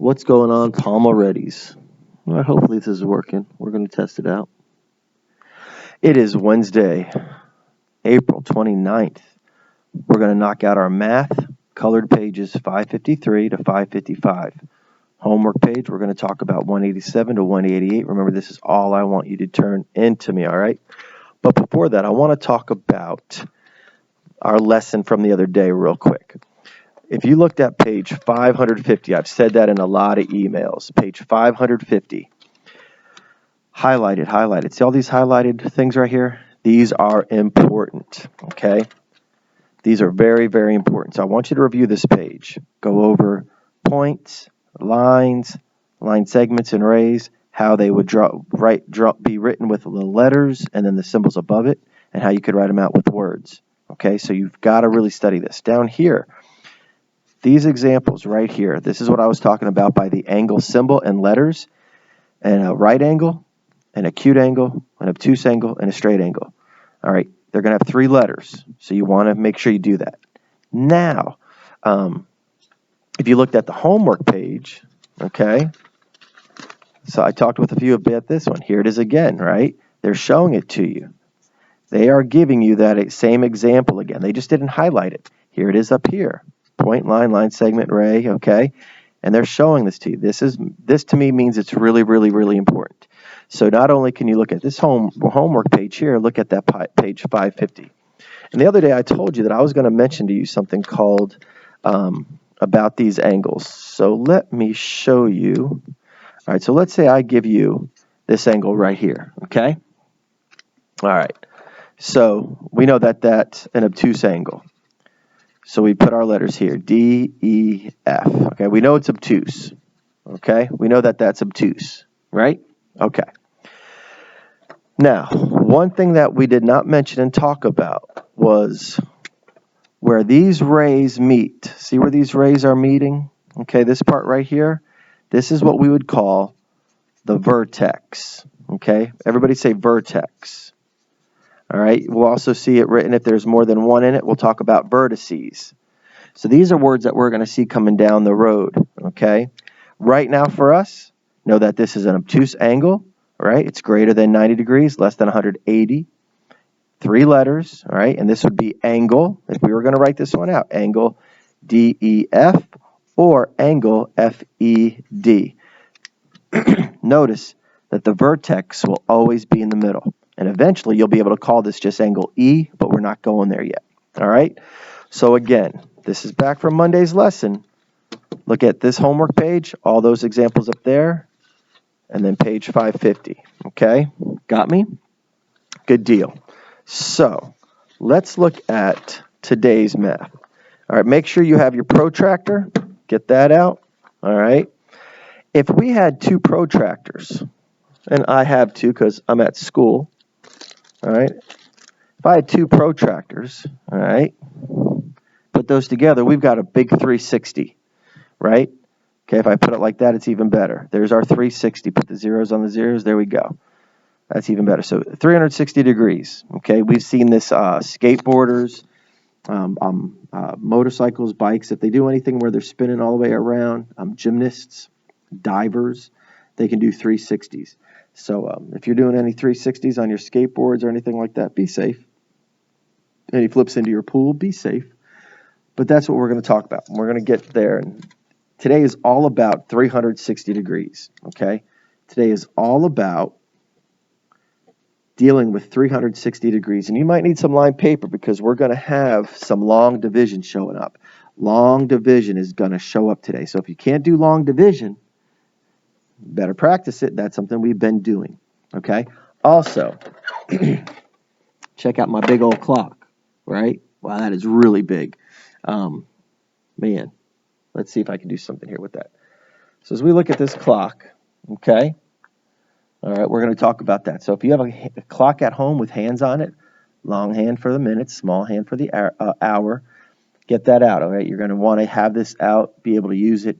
What's going on, Palmerettis? Well, hopefully this is working. We're going to test it out. It is Wednesday, April 29th. We're going to knock out our math colored pages 553 to 555. Homework page, we're going to talk about 187 to 188. Remember, this is all I want you to turn into me, all right? But before that, I want to talk about our lesson from the other day real quick. If you looked at page 550, I've said that in a lot of emails, page 550, highlighted. See all these highlighted things right here? These are important, okay? These are very, very important. So I want you to review this page. Go over points, lines, line segments and rays, how they would be written with the letters and then the symbols above it, and how you could write them out with words, okay? So you've got to really study this. Down here, these examples right here, this is what I was talking about by the angle symbol and letters, and a right angle, an acute angle, an obtuse angle, and a straight angle. All right, they're going to have 3 letters, so you want to make sure you do that. Now, if you looked at the homework page, okay, so I talked with a few about this one. Here it is again, right? They're showing it to you. They are giving you that same example again. They just didn't highlight it. Here it is up here. Point, line segment, ray, okay? And they're showing this to you. This to me means it's really, really, really important. So not only can you look at this homework page here, look at that page 550. And the other day I told you that I was going to mention to you something called about these angles. So let me show you. All right, so let's say I give you this angle right here, okay? All right, so we know that that's an obtuse angle. So we put our letters here, D, E, F. Okay, we know it's obtuse. Okay, we know that that's obtuse, right? Okay. Now, one thing that we did not mention and talk about was where these rays meet. See where these rays are meeting? Okay, this part right here, this is what we would call the vertex. Okay, everybody say vertex. All right, we'll also see it written if there's more than one in it. We'll talk about vertices. So these are words that we're going to see coming down the road, okay? Right now for us, know that this is an obtuse angle, all right? It's greater than 90 degrees, less than 180. 3 letters, all right? And this would be angle, if we were going to write this one out, angle DEF or angle FED. Notice that the vertex will always be in the middle. And eventually, you'll be able to call this just angle E, but we're not going there yet. All right? So again, this is back from Monday's lesson. Look at this homework page, all those examples up there, and then page 550. Okay? Got me? Good deal. So let's look at today's math. All right, make sure you have your protractor. Get that out. All right? If we had 2 protractors, and I have 2 because I'm at school, all right? If I had 2 protractors, all right, put those together, we've got a big 360, right? Okay, if I put it like that, it's even better. There's our 360. Put the zeros on the zeros. There we go. That's even better. So 360 degrees, okay? We've seen this skateboarders, motorcycles, bikes. If they do anything where they're spinning all the way around, gymnasts, divers, they can do 360s. So if you're doing any 360s on your skateboards or anything like that, be safe. Any flips into your pool, be safe. But that's what we're going to talk about. We're going to get there. And today is all about 360 degrees, okay? Today is all about dealing with 360 degrees. And you might need some lined paper because we're going to have some long division showing up. Long division is going to show up today. So if you can't do long division, better practice it. That's something we've been doing, okay? Also, check out my big old clock, right? Wow, that is really big. Man, let's see if I can do something here with that. So as we look at this clock, okay, all right, we're going to talk about that. So if you have a clock at home with hands on it, long hand for the minutes, small hand for the hour, get that out, all right? You're going to want to have this out, be able to use it.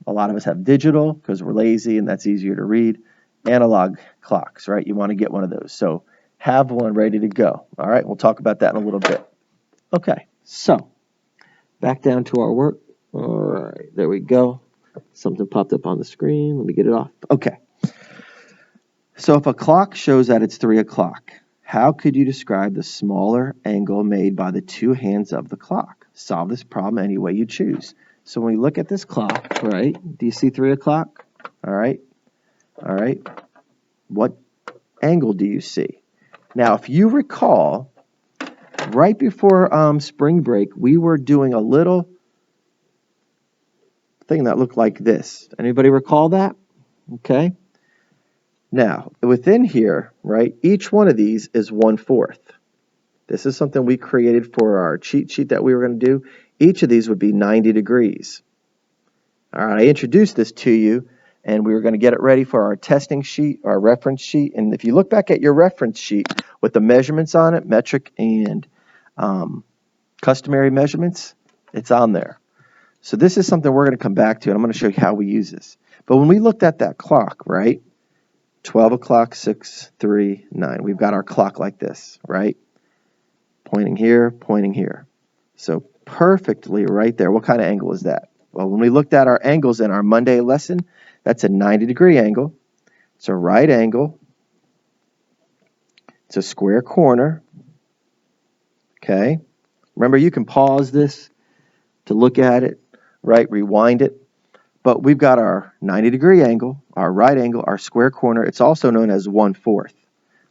A lot of us have digital because we're lazy and that's easier to read. Analog clocks, right? You want to get one of those. So have one ready to go. All right, we'll talk about that in a little bit. Okay, so back down to our work. All right, there we go. Something popped up on the screen. Let me get it off. Okay. So if a clock shows that it's 3 o'clock, how could you describe the smaller angle made by the two hands of the clock? Solve this problem any way you choose. So when we look at this clock, right, do you see 3 o'clock? All right. All right. What angle do you see? Now, if you recall, right before spring break, we were doing a little thing that looked like this. Anybody recall that? Okay. Now, within here, right, each one of these is 1/4. This is something we created for our cheat sheet that we were going to do. Each of these would be 90 degrees. All right, I introduced this to you, and we were going to get it ready for our testing sheet, our reference sheet. And if you look back at your reference sheet with the measurements on it, metric and customary measurements, it's on there. So this is something we're going to come back to, and I'm going to show you how we use this. But when we looked at that clock, right, 12 o'clock, 6, 3, 9. We've got our clock like this, right? Pointing here, pointing here. So perfectly right there. What kind of angle is that? Well, when we looked at our angles in our Monday lesson, that's a 90-degree angle. It's a right angle. It's a square corner. Okay? Remember, you can pause this to look at it, right? Rewind it. But we've got our 90-degree angle, our right angle, our square corner. It's also known as 1/4.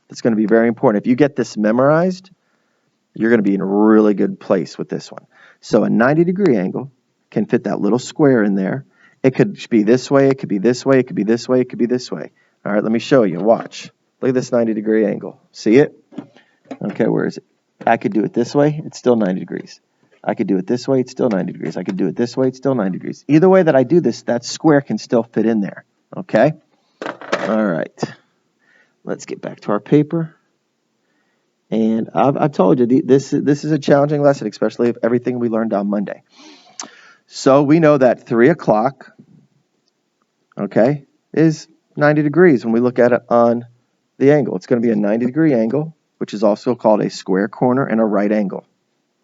That's going to be very important. If you get this memorized, you're going to be in a really good place with this one. So a 90-degree angle can fit that little square in there. It could be this way, it could be this way, it could be this way, it could be this way. All right, let me show you. Watch. Look at this 90-degree angle. See it? Okay, where is it? I could do it this way. It's still 90 degrees. I could do it this way, it's still 90 degrees. I could do it this way, it's still 90 degrees. Either way that I do this, that square can still fit in there, okay? All right. Let's get back to our paper. And I've told you, this is a challenging lesson, especially if everything we learned on Monday. So we know that 3 o'clock, okay, is 90 degrees when we look at it on the angle. It's going to be a 90-degree angle, which is also called a square corner and a right angle,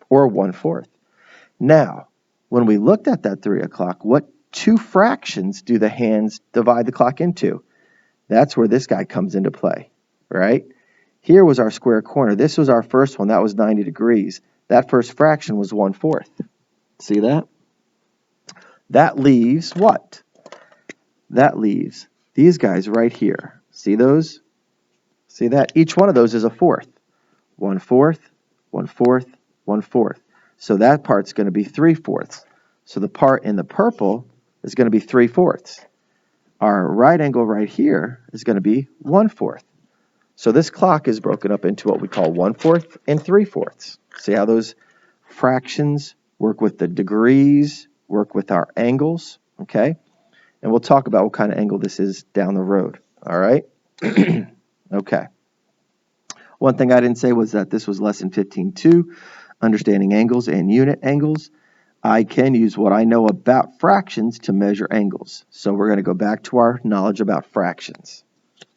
or 1/4. Now, when we looked at that 3 o'clock, what two fractions do the hands divide the clock into? That's where this guy comes into play, right? Here was our square corner. This was our first one. That was 90 degrees. That first fraction was 1/4. See that? That leaves what? That leaves these guys right here. See those? See that? Each one of those is a fourth. 1/4, 1/4, 1/4. So that part's going to be 3/4. So the part in the purple is going to be 3/4. Our right angle right here is going to be 1/4. So this clock is broken up into what we call 1/4 and 3/4. See how those fractions work with the degrees, work with our angles, okay? And we'll talk about what kind of angle this is down the road, all right? Okay. One thing I didn't say was that this was lesson 15.2, understanding angles and unit angles. I can use what I know about fractions to measure angles. So we're going to go back to our knowledge about fractions.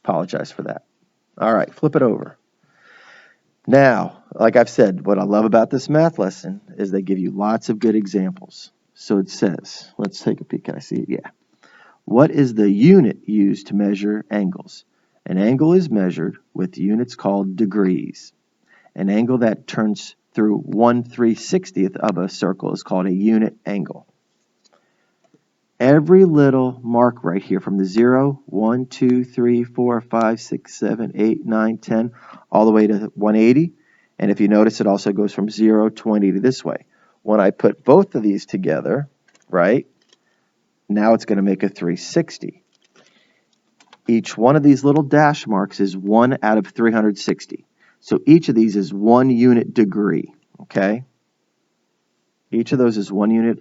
Apologize for that. All right, flip it over. Now, like I've said, what I love about this math lesson is they give you lots of good examples. So it says, let's take a peek. Can I see it? Yeah. What is the unit used to measure angles? An angle is measured with units called degrees. An angle that turns through 1/360th of a circle is called a unit angle. Every little mark right here from the 0, 1, 2, 3, 4, 5, 6, 7, 8, 9, 10, all the way to 180. And if you notice, it also goes from 0 to 180 this way. When I put both of these together, right, now it's going to make a 360. Each one of these little dash marks is 1 out of 360. So each of these is 1 unit degree, okay? Each of those is 1 unit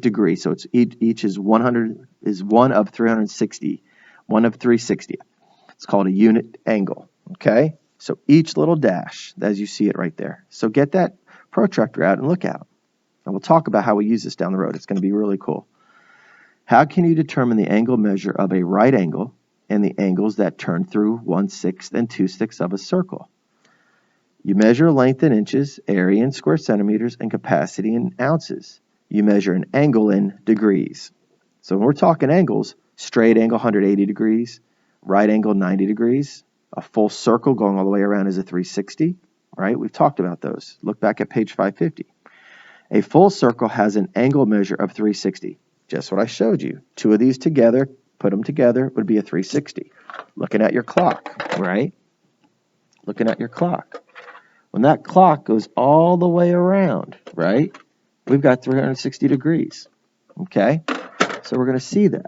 degree. So it's each is 100 is 1 of 360, 1 of 360. It's called a unit angle, okay? So each little dash, as you see it right there. So get that protractor out and look out. And we'll talk about how we use this down the road. It's going to be really cool. How can you determine the angle measure of a right angle and the angles that turn through 1/6 and 2/6 of a circle? You measure length in inches, area in square centimeters, and capacity in ounces. you measure an angle in degrees. So when we're talking angles, straight angle 180 degrees, right angle 90 degrees, a full circle going all the way around is a 360, right? We've talked about those. Look back at page 550. A full circle has an angle measure of 360. Just what I showed you. Two of these together, put them together, would be a 360. Looking at your clock, right? Looking at your clock. When that clock goes all the way around, right, we've got 360 degrees, okay? So we're going to see that.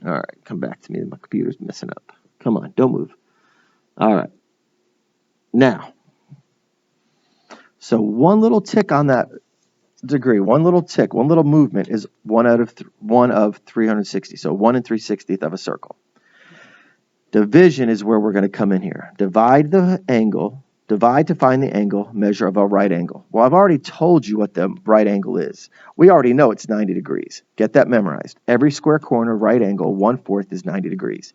All right, come back to me. My computer's messing up. Come on, don't move. All right. Now, so one little tick on that degree, one little tick, one little movement is one of 360. So 1 3/60 of a circle. Division is where we're going to come in here. Divide the angle. Divide to find the angle measure of a right angle. Well, I've already told you what the right angle is. We already know it's 90 degrees. Get that memorized. Every square corner right angle, 1/4 is 90 degrees.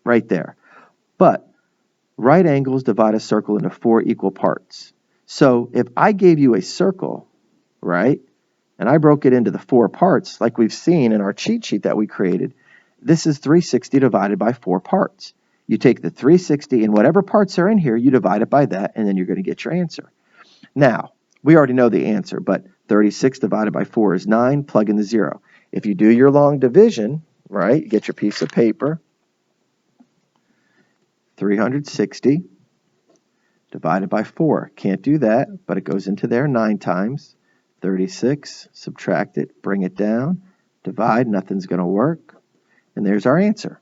Right there. But right angles divide a circle into 4 equal parts. So if I gave you a circle, right, and I broke it into the 4 parts, like we've seen in our cheat sheet that we created, this is 360 divided by 4 parts. You take the 360 and whatever parts are in here, you divide it by that, and then you're going to get your answer. Now, we already know the answer, but 36 divided by 4 is 9. Plug in the 0. If you do your long division, right, you get your piece of paper, 360 divided by 4. Can't do that, but it goes into there 9 times. 36, subtract it, bring it down, divide, nothing's going to work, and there's our answer.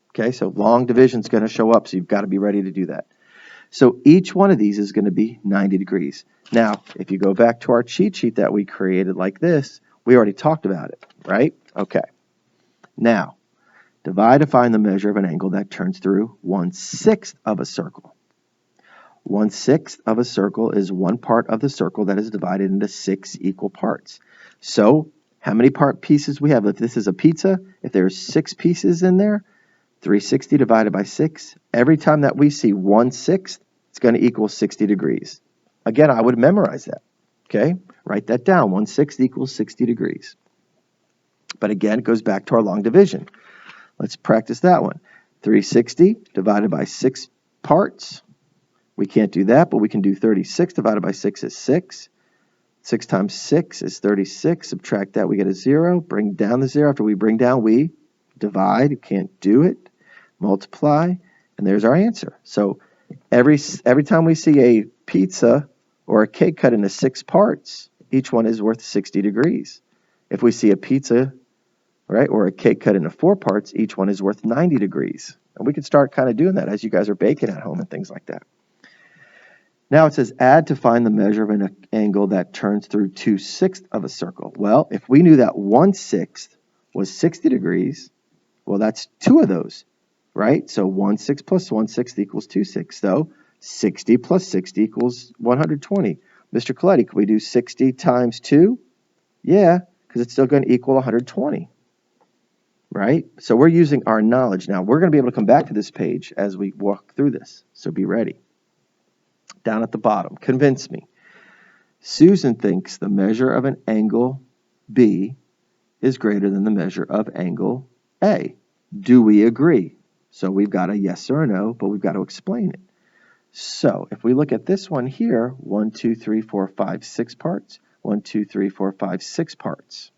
Okay, so long division is going to show up, so you've got to be ready to do that. So each one of these is going to be 90 degrees. Now, if you go back to our cheat sheet that we created like this, we already talked about it, right? Okay. Now, divide to find the measure of an angle that turns through 1/6 of a circle. 1/6 of a circle is one part of the circle that is divided into 6 equal parts. So, how many part pieces we have? If this is a pizza, if there's 6 pieces in there, 360 divided by 6. Every time that we see 1/6, it's going to equal 60 degrees. Again, I would memorize that. Okay? Write that down. 1/6 equals 60 degrees. But again, it goes back to our long division. Let's practice that one. 360 divided by 6 parts. We can't do that, but we can do 36 divided by 6 is 6. 6 times 6 is 36. Subtract that, we get a 0. Bring down the 0. After we bring down, we divide. You can't do it. Multiply, and there's our answer. So every time we see a pizza or a cake cut into 6 parts, each one is worth 60 degrees. If we see a pizza, right, or a cake cut into 4 parts, each one is worth 90 degrees. And we can start kind of doing that as you guys are baking at home and things like that. Now it says add to find the measure of an angle that turns through 2/6 of a circle. Well, if we knew that 1/6 was 60 degrees, well, that's 2 of those, right? So 1/6 plus 1/6 equals 2/6. So 60 plus 60 equals 120. Mr. Coletti, can we do 60 times 2? Yeah, because it's still going to equal 120, right? So we're using our knowledge. Now, we're going to be able to come back to this page as we walk through this, so be ready. Down at the bottom, convince me. Susan thinks the measure of an angle B is greater than the measure of angle A. Do we agree? So we've got a yes or a no, but we've got to explain it. So if we look at this one here, 1, 2, 3, 4, 5, 6 parts. 1, 2, 3, 4, 5, 6 parts.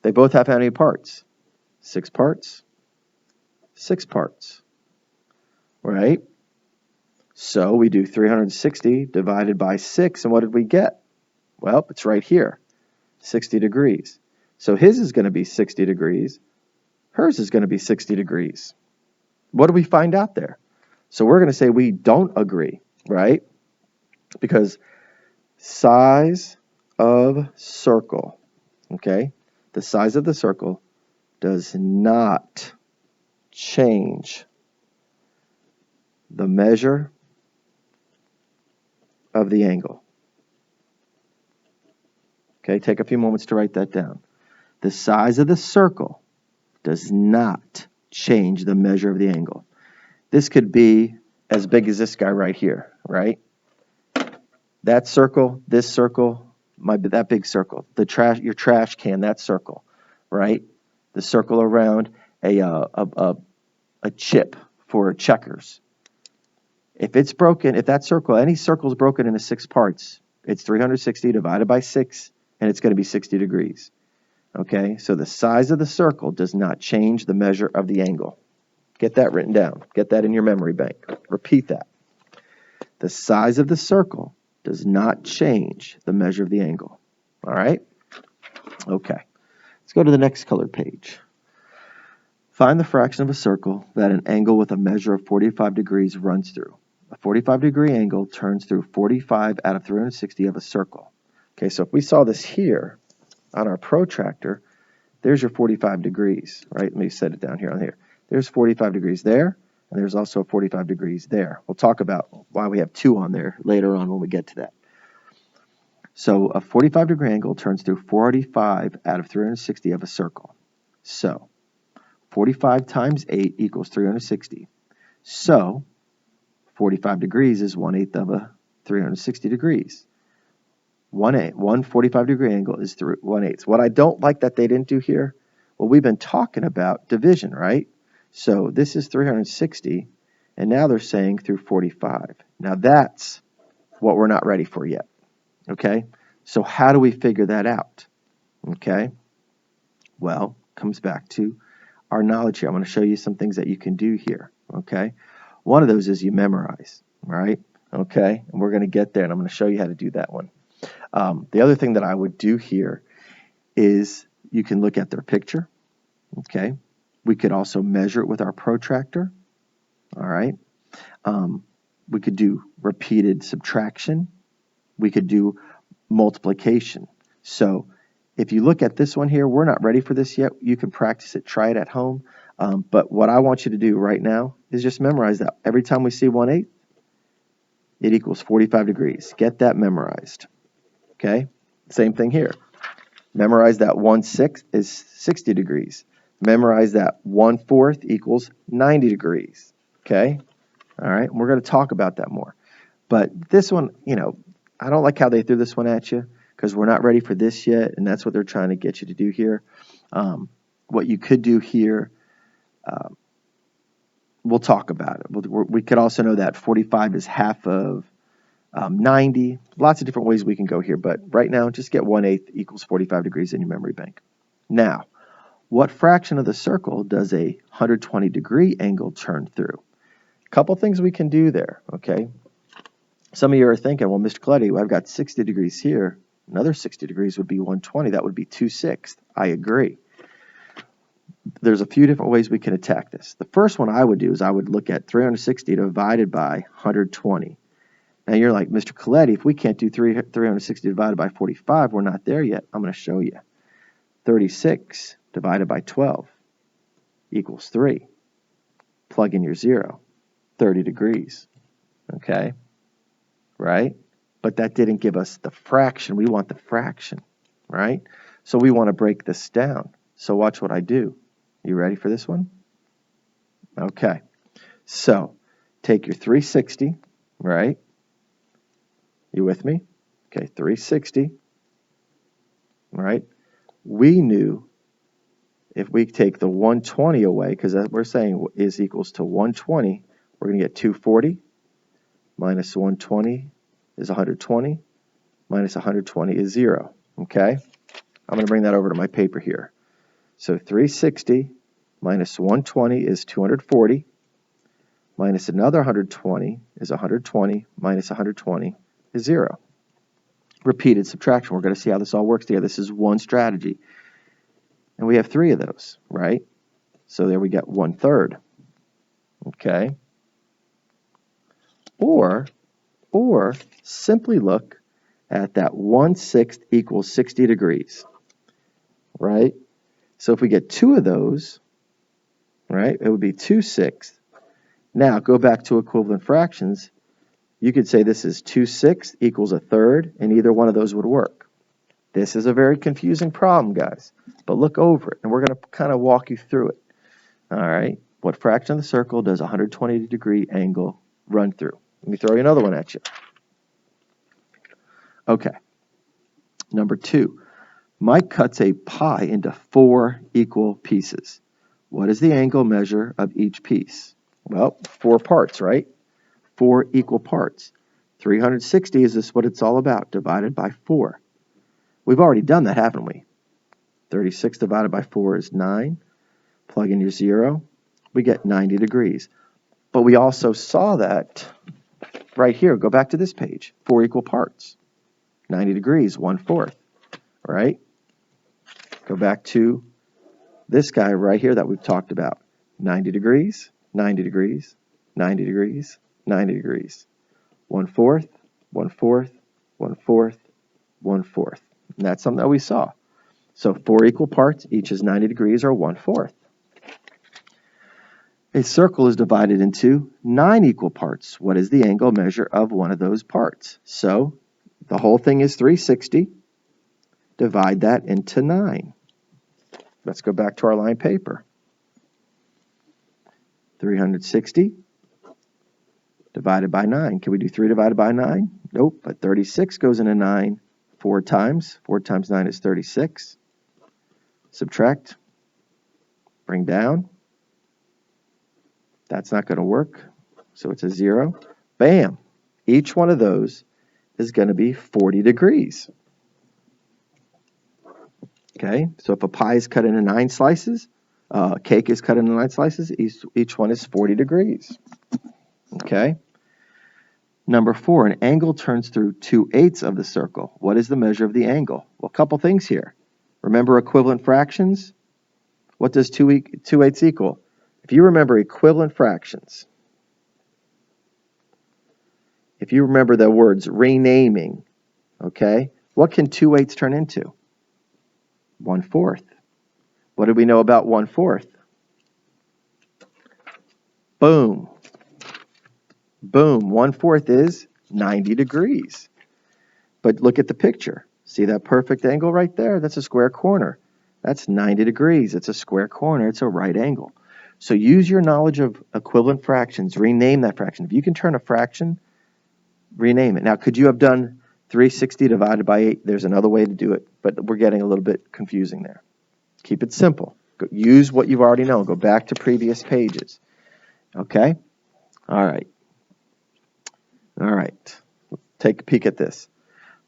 They both have how many parts? 6 parts. 6 parts. Right? So we do 360 divided by 6, and what did we get? Well, it's right here, 60 degrees. So his is going to be 60 degrees. Hers is going to be 60 degrees. What do we find out there? So we're going to say we don't agree, right? Because size of circle, okay? The size of the circle does not change the measure of the angle. Okay, take a few moments to write that down. The size of the circle does not change the measure of the angle. This could be as big as this guy right here, right? That circle, that big circle, your trash can, that circle, right? The circle around a chip for checkers. If it's broken, if that circle, any circle is broken into 6 parts, it's 360 divided by 6, and it's going to be 60 degrees. Okay, so the size of the circle does not change the measure of the angle. Get that written down. Get that in your memory bank. Repeat that. The size of the circle does not change the measure of the angle. All right? Okay. Let's go to the next colored page. Find the fraction of a circle that an angle with a measure of 45 degrees runs through. A 45-degree angle turns through 45 out of 360 of a circle. Okay, so if we saw this here on our protractor, there's your 45 degrees, right? Let me set it down here on here. There's 45 degrees there, and there's also 45 degrees there. We'll talk about why we have 2 on there later on when we get to that. So a 45-degree angle turns through 45 out of 360 of a circle. So 45 times 8 equals 360. So 45 degrees is 1/8 of a 360 degrees. 1/8, one 45-degree angle is 1/8. What I don't like that they didn't do here, well, we've been talking about division, right? So this is 360, and now they're saying through 45. Now that's what we're not ready for yet, okay? So how do we figure that out, okay? Well, comes back to our knowledge here. I'm going to show you some things that you can do here, okay? One of those is you memorize, right? Okay, and we're going to get there, and I'm going to show you how to do that one. The other thing that I would do here is you can look at their picture, okay? We could also measure it with our protractor, all right? We could do repeated subtraction. We could do multiplication. So if you look at this one here, we're not ready for this yet. You can practice it, try it at home. But what I want you to do right now is just memorize that. Every time we see 1/8, it equals 45 degrees. Get that memorized. Okay? Same thing here. Memorize that 1/6 is 60 degrees. Memorize that 1/4 equals 90 degrees. Okay? All right? We're going to talk about that more. But this one, I don't like how they threw this one at you because we're not ready for this yet, and that's what they're trying to get you to do here. What you could do here, we'll talk about it. We could also know that 45 is half of 90. Lots of different ways we can go here, but right now, just get 1/8 equals 45 degrees in your memory bank. Now, what fraction of the circle does a 120-degree angle turn through? A couple things we can do there, okay? Some of you are thinking, well, Mr. Coletti, I've got 60 degrees here. Another 60 degrees would be 120. That would be 2/6. I agree. There's a few different ways we can attack this. The first one I would do is I would look at 360 divided by 120. Now you're like, Mr. Coletti, if we can't do 360 divided by 45, we're not there yet. I'm going to show you. 36 divided by 12 equals 3. Plug in your 0. 30 degrees. Okay? Right? But that didn't give us the fraction. We want the fraction, right? So we want to break this down. So watch what I do. You ready for this one? Okay. So take your 360, right? You with me? Okay, 360, right? We knew if we take the 120 away, because we're saying is equals to 120, we're going to get 240 minus 120 is 120, minus 120 is 0, okay? I'm going to bring that over to my paper here. So 360 minus 120 is 240, minus another 120 is 120, minus 120 is 0. Repeated subtraction. We're going to see how this all works together. This is one strategy. And we have 3 of those, right? So there we get 1/3, okay? Or simply look at that 1/6 equals 60 degrees, right? So if we get 2 of those, right, it would be 2/6. Now go back to equivalent fractions. You could say this is 2/6 equals 1/3, and either one of those would work. This is a very confusing problem, guys, but look over it, and we're going to kind of walk you through it. All right, what fraction of the circle does a 120-degree angle run through? Let me throw you another one at you. Okay, Number 2, Mike cuts a pie into 4 equal pieces. What is the angle measure of each piece? Well, 4 parts, right? 4 equal parts. 360 is this what it's all about, divided by 4. We've already done that, haven't we? 36 divided by 4 is 9. Plug in your 0. We get 90 degrees. But we also saw that right here. Go back to this page. 4 equal parts. 90 degrees, 1/4. Right? Go back to this guy right here that we've talked about. 90 degrees, 90 degrees, 90 degrees, 90 degrees. 1/4, 1/4, 1/4, 1/4. And that's something that we saw. So 4 equal parts, each is 90 degrees or 1/4. A circle is divided into 9 equal parts. What is the angle measure of one of those parts? So the whole thing is 360. Divide that into 9. Let's go back to our line paper. 360 divided by 9. Can we do 3 divided by 9? Nope, but 36 goes into 9 4 times. 4 times 9 is 36. Subtract. Bring down. That's not going to work, so it's a 0. Bam! Each one of those is going to be 40 degrees. Okay, so if a pie is cut into 9 slices, cake is cut into 9 slices, each one is 40 degrees. Okay. Number 4, an angle turns through 2/8 of the circle. What is the measure of the angle? Well, a couple things here. Remember equivalent fractions? What does 2/8 equal? If you remember equivalent fractions, if you remember the words renaming, okay, what can 2/8 turn into? 1/4. What do we know about 1/4? Boom. Boom. 1/4 is 90 degrees. But look at the picture. See that perfect angle right there? That's a square corner. That's 90 degrees. It's a square corner. It's a right angle. So use your knowledge of equivalent fractions. Rename that fraction. If you can turn a fraction, rename it. Now, could you have done 360 divided by 8? There's another way to do it, but we're getting a little bit confusing there. Keep it simple. Use what you've already known. Go back to previous pages. Okay? All right. All right. Take a peek at this.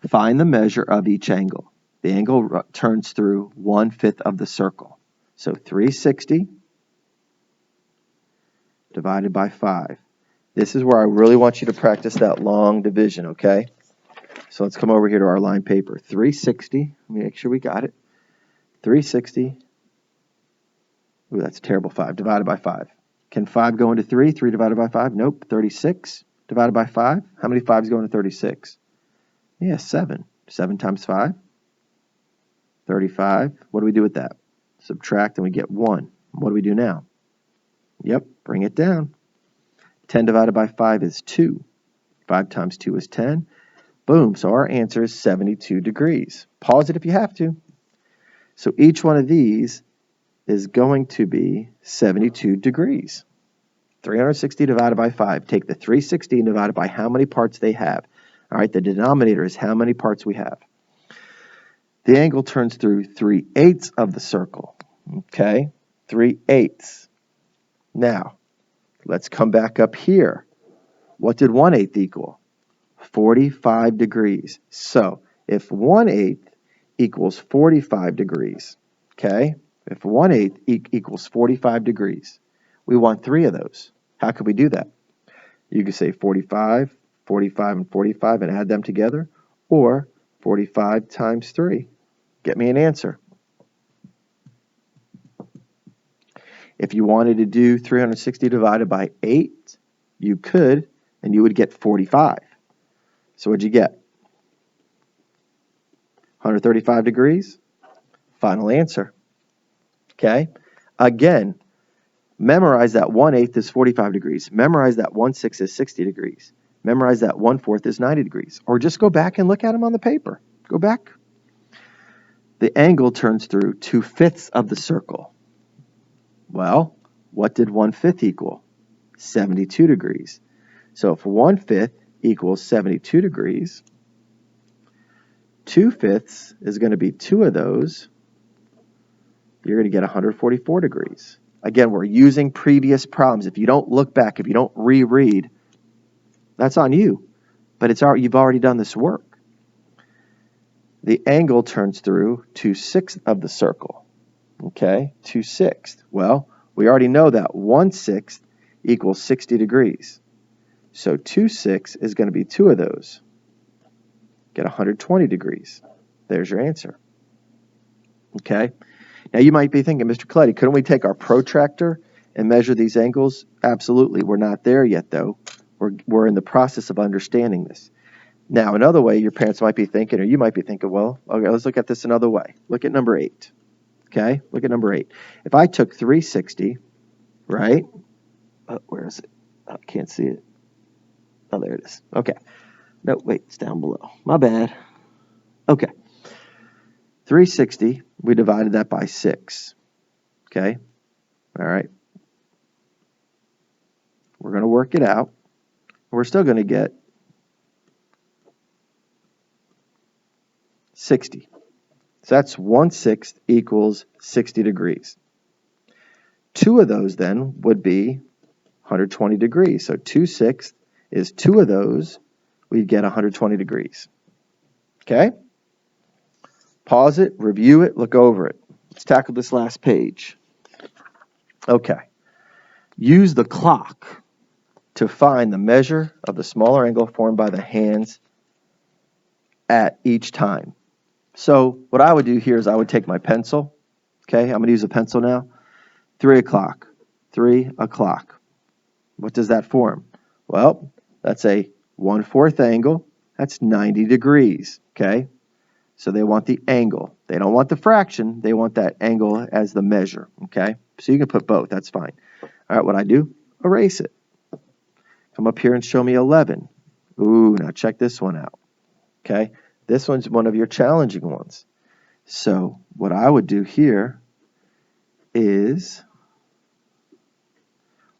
Find the measure of each angle. The angle turns through 1/5 of the circle. So 360 divided by 5. This is where I really want you to practice that long division, okay? So let's come over here to our line paper. 360, let me make sure we got it. 360, ooh, that's a terrible 5, divided by 5. Can 5 go into 3? 3 divided by 5? Nope. 36 divided by 5. How many 5s go into 36? Yeah, 7. 7 times 5? 35. What do we do with that? Subtract and we get 1. What do we do now? Yep, bring it down. 10 divided by 5 is 2. 5 times 2 is 10. Boom, so our answer is 72 degrees. Pause it if you have to. So each one of these is going to be 72 degrees. 360 divided by 5. Take the 360 and divide it by how many parts they have. All right, the denominator is how many parts we have. The angle turns through 3/8 of the circle. Okay, 3/8. Now, let's come back up here. What did 1/8 equal? 45 degrees. So, if 1/8 equals 45 degrees, okay, if 1/8 equals 45 degrees, we want 3 of those. How could we do that? You could say 45, 45, and 45 and add them together, or 45 times 3. Get me an answer. If you wanted to do 360 divided by 8, you could, and you would get 45. So what'd you get? 135 degrees? Final answer. Okay? Again, memorize that 1/8 is 45 degrees. Memorize that 1/6 is 60 degrees. Memorize that 1/4 is 90 degrees. Or just go back and look at them on the paper. Go back. The angle turns through 2/5 of the circle. Well, what did 1/5 equal? 72 degrees. So if 1/5 equals 72 degrees, 2/5 is going to be 2 of those. You're going to get 144 degrees. Again, we're using previous problems. If you don't look back, if you don't reread, that's on you. But you've already done this work. The angle turns through 2/6 of the circle. Okay, 2/6. Well, we already know that 1/6 equals 60 degrees. So 2/6 is going to be 2 of those. Get 120 degrees. There's your answer. Okay. Now you might be thinking, Mr. Coletti, couldn't we take our protractor and measure these angles? Absolutely. We're not there yet, though. We're in the process of understanding this. Now, another way your parents might be thinking, or you might be thinking, well, okay, let's look at this another way. Look at number 8. Okay, look at number 8. If I took 360, right? Where is it? I can't see it. Oh, there it is. Okay. No, wait, it's down below. My bad. Okay. 360, we divided that by 6. Okay? All right. We're going to work it out. We're still going to get 60. So that's 1/6 equals 60 degrees. 2 of those then would be 120 degrees. So 2/6 is 2 of those. We'd get 120 degrees. Okay? Pause it, review it, look over it. Let's tackle this last page. Okay. Use the clock to find the measure of the smaller angle formed by the hands at each time. So what I would do here is I would take my pencil. Okay, I'm going to use a pencil now. 3 o'clock. 3 o'clock. What does that form? Well, that's a 1/4 angle. That's 90 degrees. Okay, so they want the angle. They don't want the fraction. They want that angle as the measure. Okay, so you can put both. That's fine. All right, what I do? Erase it. Come up here and show me 11. Ooh, now check this one out. Okay, this one's one of your challenging ones. So what I would do here is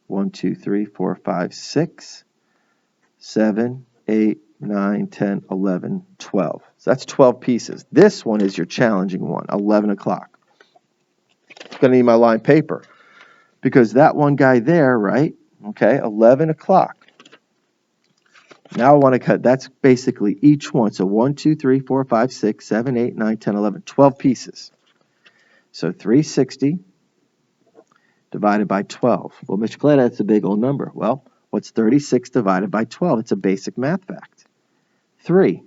1, 2, 3, 4, 5, 6, 7, 8, 9, 10, 11, 12. So that's 12 pieces. This one is your challenging one, 11 o'clock. I'm going to need my lined paper because that one guy there, right? Okay, 11 o'clock. Now I want to cut, that's basically each one. So 1, 2, 3, 4, 5, 6, 7, 8, 9, 10, 11, 12 pieces. So 360 divided by 12. Well, Mr. Clay, that's a big old number. Well, what's 36 divided by 12? It's a basic math fact. 3.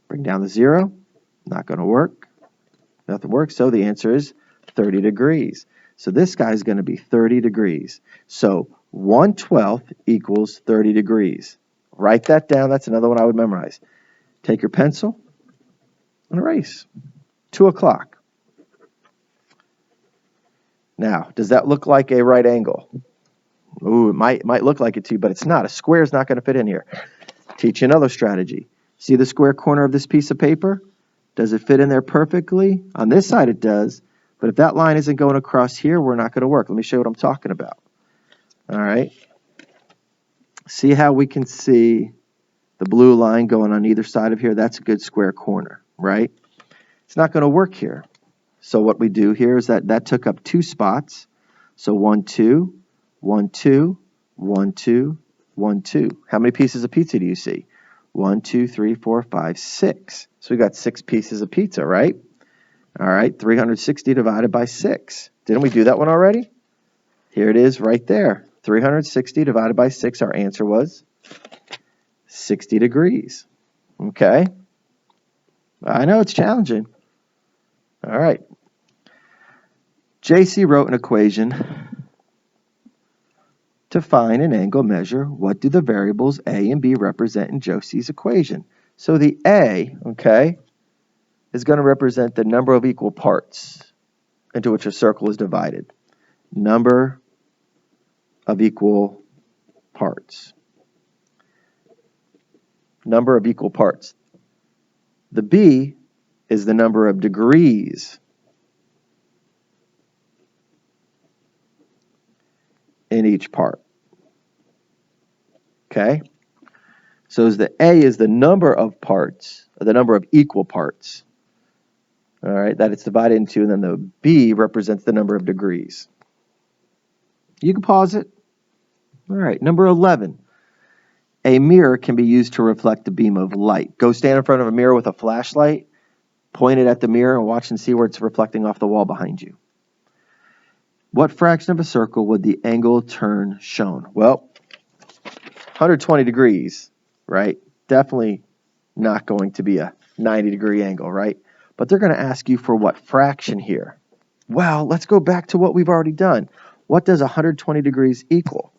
Bring down the 0. Not going to work. Nothing works. So the answer is 30 degrees. So this guy's going to be 30 degrees. So 1/12 equals 30 degrees. Write that down. That's another one I would memorize. Take your pencil and erase. 2 o'clock. Now, does that look like a right angle? Ooh, it might look like it to you, but it's not. A square is not going to fit in here. Teach you another strategy. See the square corner of this piece of paper? Does it fit in there perfectly? On this side it does, but if that line isn't going across here, we're not going to work. Let me show you what I'm talking about. All right. See how we can see the blue line going on either side of here? That's a good square corner, right? It's not going to work here. So what we do here is that took up 2 spots. So 1, 2, 1, 2, 1, 2, 1, 2. How many pieces of pizza do you see? 1, 2, 3, 4, 5, 6. So we got 6 pieces of pizza, right? All right, 360 divided by 6. Didn't we do that one already? Here it is right there. 360 divided by 6, our answer was 60 degrees. Okay? I know it's challenging. All right. JC wrote an equation to find an angle measure. What do the variables A and B represent in Josie's equation? So the A, okay, is going to represent the number of equal parts into which a circle is divided. Number of equal parts. Number of equal parts. The B is the number of degrees in each part. Okay? So the A is the number of parts, or the number of equal parts, all right, that it's divided into, and then the B represents the number of degrees. You can pause it. All right, number 11. A mirror can be used to reflect a beam of light. Go stand in front of a mirror with a flashlight, point it at the mirror, and watch and see where it's reflecting off the wall behind you. What fraction of a circle would the angle turn shown? Well, 120 degrees, right? Definitely not going to be a 90-degree angle, right? But they're going to ask you for what fraction here. Well, let's go back to what we've already done. What does 120 degrees equal?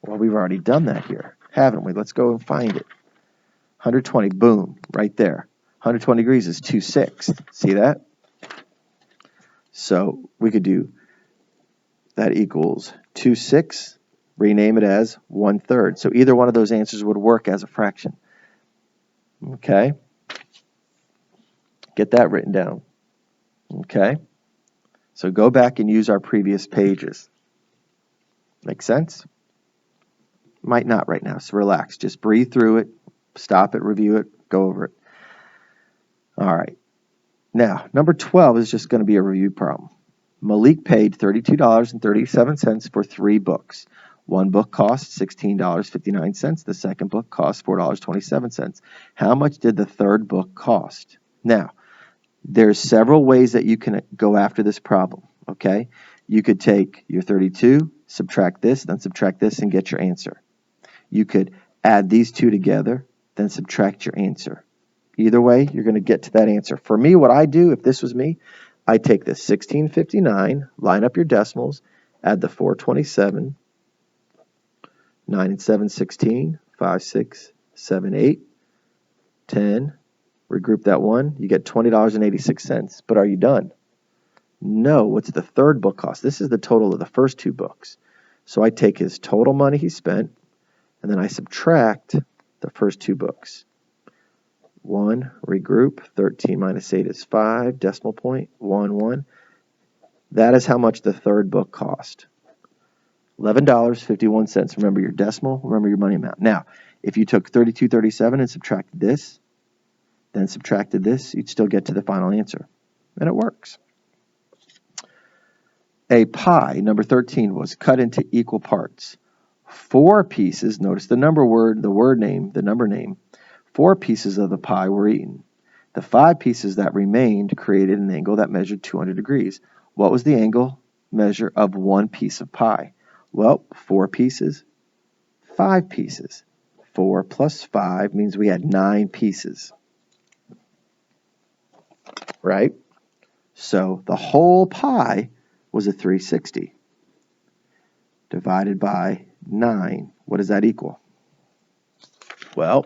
Well, we've already done that here, haven't we? Let's go and find it. 120, boom, right there. 120 degrees is 2/6. See that? So we could do that equals 2/6, rename it as 1/3. So either one of those answers would work as a fraction. Okay? Get that written down. Okay? So go back and use our previous pages. Make sense? Might not right now, so relax. Just breathe through it, stop it, review it, go over it. All right. Now, number 12 is just going to be a review problem. Malik paid $32.37 for 3 books. One book cost $16.59. The second book cost $4.27. How much did the third book cost? Now, there's several ways that you can go after this problem, okay? You could take your 32, subtract this, then subtract this, and get your answer. You could add these two together, then subtract your answer. Either way, you're going to get to that answer. For me, what I do, if this was me, I take this 1659, line up your decimals, add the 427, 9 and 7, 16, 5, 6, 7, 8, 10, regroup that one, you get $20.86. But are you done? No. What's the third book cost? This is the total of the first 2 books. So I take his total money he spent, and then I subtract the first 2 books. 1, regroup, 13 minus 8 is 5, decimal point, 1, 1. That is how much the third book cost. $11.51. Remember your decimal, remember your money amount. Now, if you took 32.37 and subtracted this, then subtracted this, you'd still get to the final answer. And it works. A pie, number 13, was cut into equal parts. 4 pieces, notice the number word, the word name, the number name. 4 pieces of the pie were eaten. The 5 pieces that remained created an angle that measured 200 degrees. What was the angle measure of 1 piece of pie? Well, 4 pieces, 5 pieces. 4 plus 5 means we had 9 pieces. Right? So the whole pie was a 360 divided by 9. What does that equal? Well,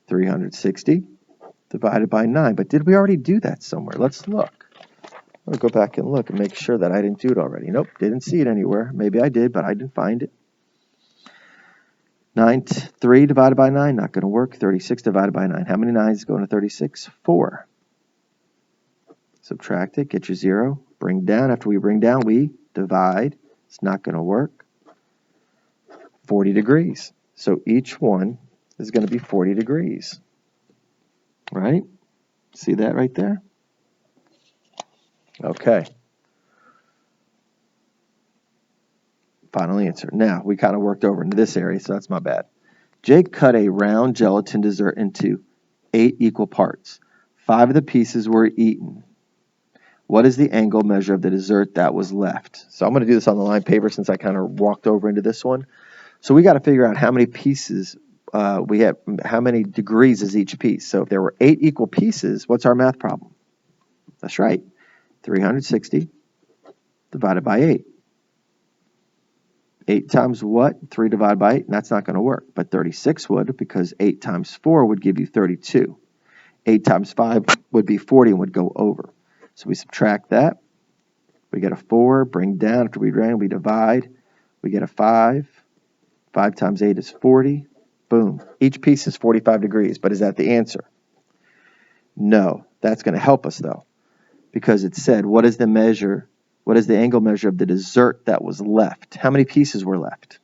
360 divided by 9. But did we already do that somewhere? Let's look. I'll go back and look and make sure that I didn't do it already. Nope, didn't see it anywhere. Maybe I did, but I didn't find it. 3 divided by 9, not going to work. 36 divided by 9. How many 9s go into 36? 4. Subtract it, get your 0. Bring down. After we bring down, we divide. It's not going to work. 40 degrees. So each one is going to be 40 degrees. Right? See that right there? Okay. Final answer. Now, we kind of worked over into this area, so that's my bad. Jake cut a round gelatin dessert into 8 equal parts. 5 of the pieces were eaten. What is the angle measure of the dessert that was left? So I'm going to do this on the line paper since I kind of walked over into this one. So we got to figure out how many pieces we have, how many degrees is each piece. So if there were 8 equal pieces, what's our math problem? That's right. 360 divided by 8. 8 times what? 3 divided by 8? That's not going to work. But 36 would, because 8 times 4 would give you 32. 8 times 5 would be 40 and would go over. So we subtract that. We get a 4. Bring down. After we ran, we divide. We get a 5. 5 times 8 is 40. Boom. Each piece is 45 degrees. But is that the answer? No. That's going to help us, though, because it said, what is the measure? What is the angle measure of the dessert that was left? How many pieces were left?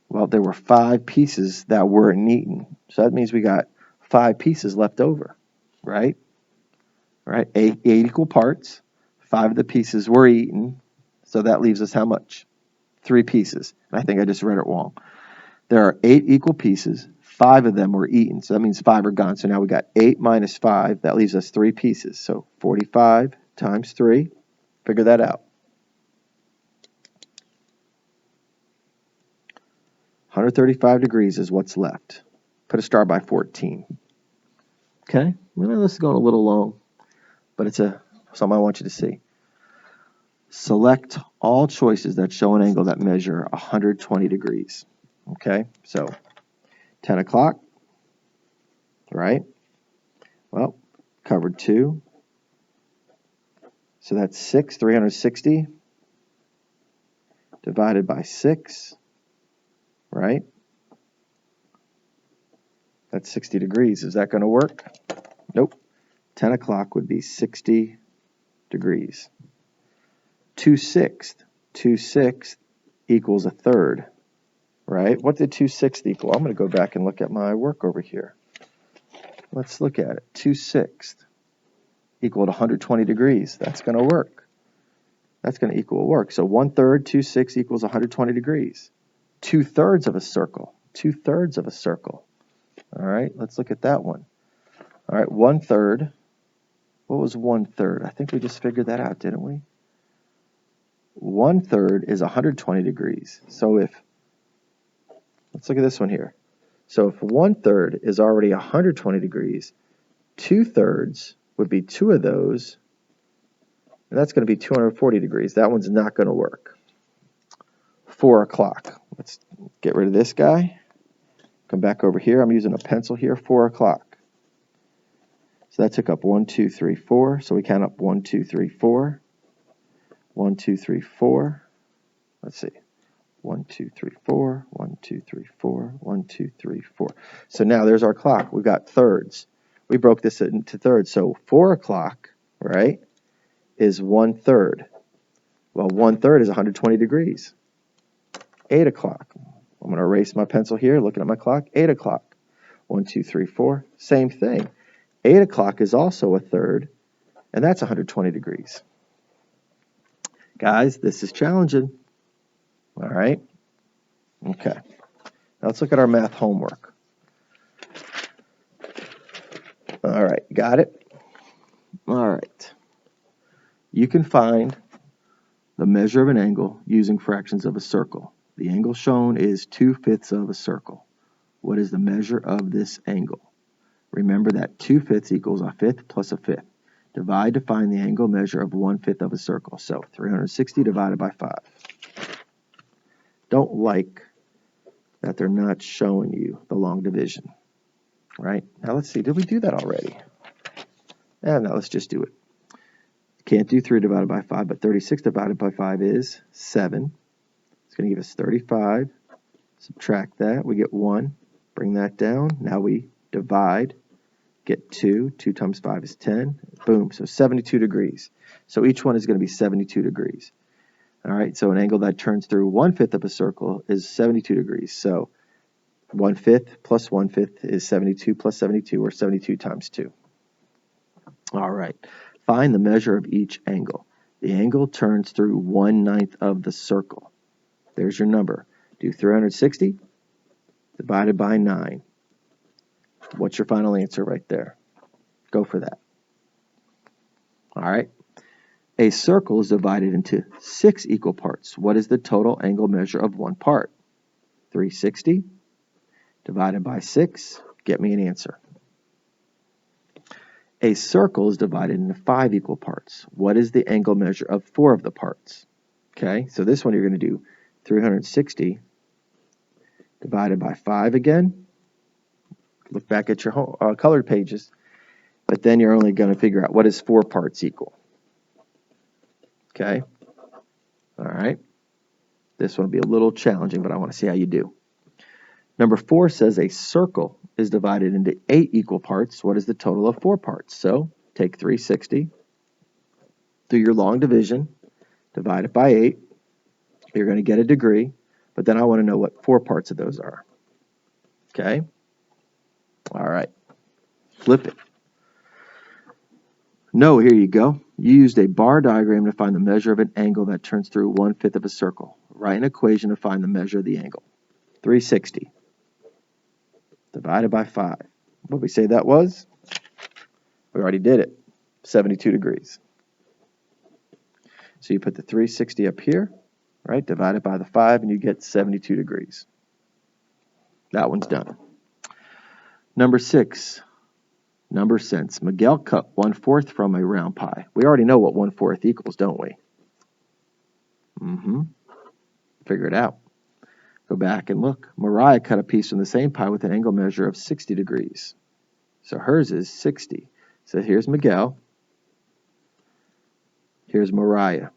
Well, there were 5 pieces that weren't eaten. So that means we got 5 pieces left over, right? Right? Eight equal parts. 5 of the pieces were eaten. So that leaves us how much? 3 pieces. And I think I just read it wrong. There are 8 equal pieces. 5 of them were eaten. So that means 5 are gone. So now we got 8 minus 5. That leaves us 3 pieces. So 45 times 3. Figure that out. 135 degrees is what's left. Put a star by 14. Okay? Well, this is going a little long, but it's something I want you to see. Select all choices that show an angle that measure 120 degrees. Okay? So 10 o'clock, right? Well, covered 2. So that's 360 divided by 6, right? That's 60 degrees. Is that going to work? Nope. 10 o'clock would be 60 degrees. 2/6. 2/6 equals a third, right? What did 2/6 equal? I'm going to go back and look at my work over here. Let's look at it. 2/6 equaled 120 degrees. That's going to work. That's going to equal work. So 1/3, 2/6 equals 120 degrees. 2/3 of a circle. 2/3 of a circle. All right, let's look at that one. All right, 1/3. What was 1/3? I think we just figured that out, didn't we? 1/3 is 120 degrees. So let's look at this one here. So if 1/3 is already 120 degrees, 2/3 would be 2 of those, and that's going to be 240 degrees. That one's not going to work. 4 o'clock. Let's get rid of this guy. Come back over here. I'm using a pencil here. 4 o'clock. So that took up 1, 2, 3, 4. So we count up 1, 2, 3, 4. 1, 2, 3, 4. Let's see. 1, 2, 3, 4. 1, 2, 3, 4. 1, 2, 3, 4. So now there's our clock. We've got thirds. We broke this into thirds. So 4 o'clock, right, is 1/3. Well, 1/3 is 120 degrees. 8 o'clock. I'm going to erase my pencil here, looking at my clock. 8 o'clock. 1, 2, 3, 4. Same thing. 8 o'clock is also a third, and that's 120 degrees. Guys, this is challenging. All right? Okay. Now let's look at our math homework. All right, got it? All right. You can find the measure of an angle using fractions of a circle. The angle shown is 2/5 of a circle. What is the measure of this angle? Remember that 2/5 equals a fifth plus a fifth. Divide to find the angle measure of 1/5 of a circle. So 360 divided by 5. Don't like that they're not showing you the long division. Right? Now let's see, did we do that already? No, let's just do it. Can't do 3 divided by 5, but 36 divided by 5 is 7. It's going to give us 35. Subtract that. We get 1. Bring that down. Now we divide. Get 2. 2 times 5 is 10. Boom. So 72 degrees. So each one is going to be 72 degrees. All right. So an angle that turns through 1/5 of a circle is 72 degrees. So 1/5 plus 1/5 is 72 plus 72, or 72 times 2. All right. Find the measure of each angle. The angle turns through 1/9 of the circle. There's your number. Do 360 divided by 9. What's your final answer right there? Go for that. All right. A circle is divided into 6 equal parts. What is the total angle measure of one part? 360 divided by 6. Get me an answer. A circle is divided into 5 equal parts. What is the angle measure of 4 of the parts? Okay, so this one you're going to do 360 divided by 5 again. Look back at your colored pages. But then you're only going to figure out what is 4 parts equal. Okay? All right. This one will be a little challenging, but I want to see how you do. Number 4 says a circle is divided into 8 equal parts. What is the total of 4 parts? So take 360, do your long division, divide it by 8. You're going to get a degree. But then I want to know what 4 parts of those are. Okay? All right. Flip it. No, here you go. You used a bar diagram to find the measure of an angle that turns through 1/5 of a circle. Write an equation to find the measure of the angle. 360 divided by 5. What did we say that was? We already did it. 72 degrees. So you put the 360 up here, right? Divided by the 5, and you get 72 degrees. That one's done. Number 6. Number sense. Miguel cut 1/4 from a round pie. We already know what 1/4 equals, don't we? Figure it out. Go back and look. Mariah cut a piece from the same pie with an angle measure of 60 degrees. So hers is 60. So here's Miguel. Here's Mariah.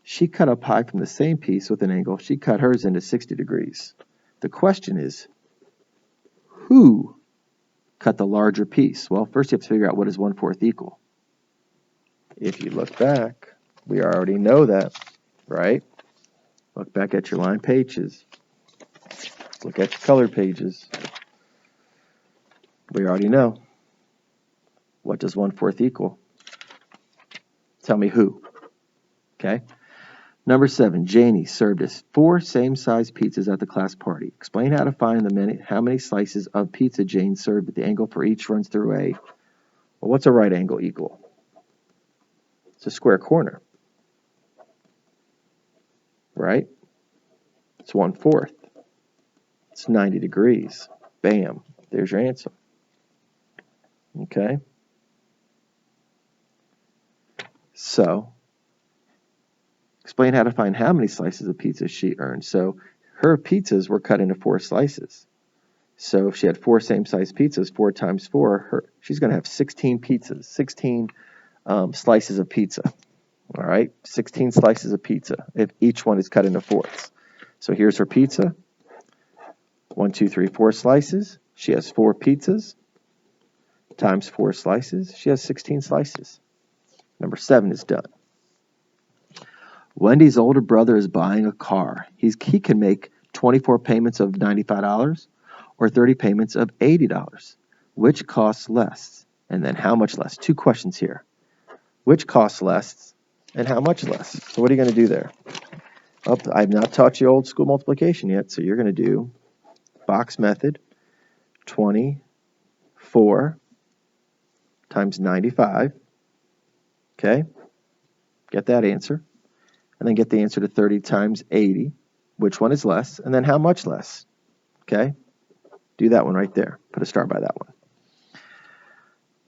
She cut a pie from the same piece with an angle. She cut hers into 60 degrees. The question is, who cut the larger piece? Well, first you have to figure out what is 1/4 equal. If you look back, we already know that, right? Look back at your line pages. Look at your colored pages. We already know. What does 1/4 equal? Tell me who. Okay. Number 7, Janie served us 4 same-size pizzas at the class party. Explain how to find how many slices of pizza Jane served, but the angle for each runs through a... Well, what's a right angle equal? It's a square corner. Right? It's 1/4. It's 90 degrees. Bam. There's your answer. Okay? So, explain how to find how many slices of pizza she earned. So, her pizzas were cut into 4 slices. So, if she had 4 same-size pizzas, 4 times 4, she's going to have 16 pizzas, 16 slices of pizza. All right? 16 slices of pizza if each one is cut into 4ths. So, here's her pizza. 1, 2, 3, 4 slices. She has 4 pizzas times 4 slices. She has 16 slices. Number 7 is done. Wendy's older brother is buying a car. He can make 24 payments of $95 or 30 payments of $80. Which costs less? And then how much less? 2 questions here. Which costs less and how much less? So what are you going to do there? I've not taught you old school multiplication yet, so you're going to do box method. 24 times 95. Okay? Get that answer. And then get the answer to 30 times 80. Which one is less? And then how much less? Okay? Do that one right there. Put a star by that one.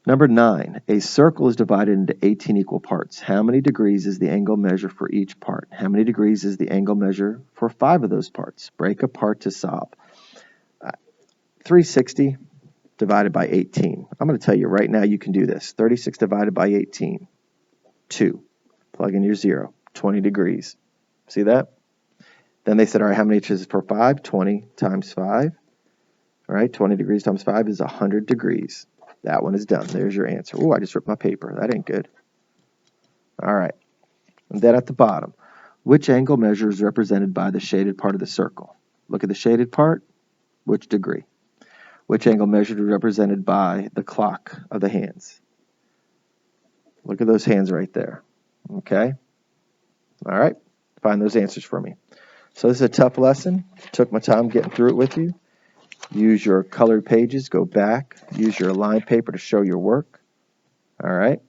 Number 9. A circle is divided into 18 equal parts. How many degrees is the angle measure for each part? How many degrees is the angle measure for 5 of those parts? Break apart to solve. 360 divided by 18. I'm going to tell you right now you can do this. 36 divided by 18. 2. Plug in your 0. 20 degrees. See that? Then they said, all right, how many inches for 5? 20 times 5. All right, 20 degrees times 5 is 100 degrees. That one is done. There's your answer. Oh, I just ripped my paper. That ain't good. All right. And then at the bottom, which angle measure is represented by the shaded part of the circle? Look at the shaded part. Which degree? Which angle measure is represented by the clock of the hands? Look at those hands right there. Okay? All right? Find those answers for me. So this is a tough lesson. Took my time getting through it with you. Use your colored pages. Go back. Use your lined paper to show your work. All right?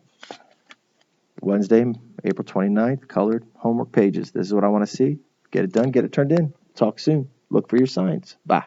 Wednesday, April 29th, colored homework pages. This is what I want to see. Get it done. Get it turned in. Talk soon. Look for your signs. Bye.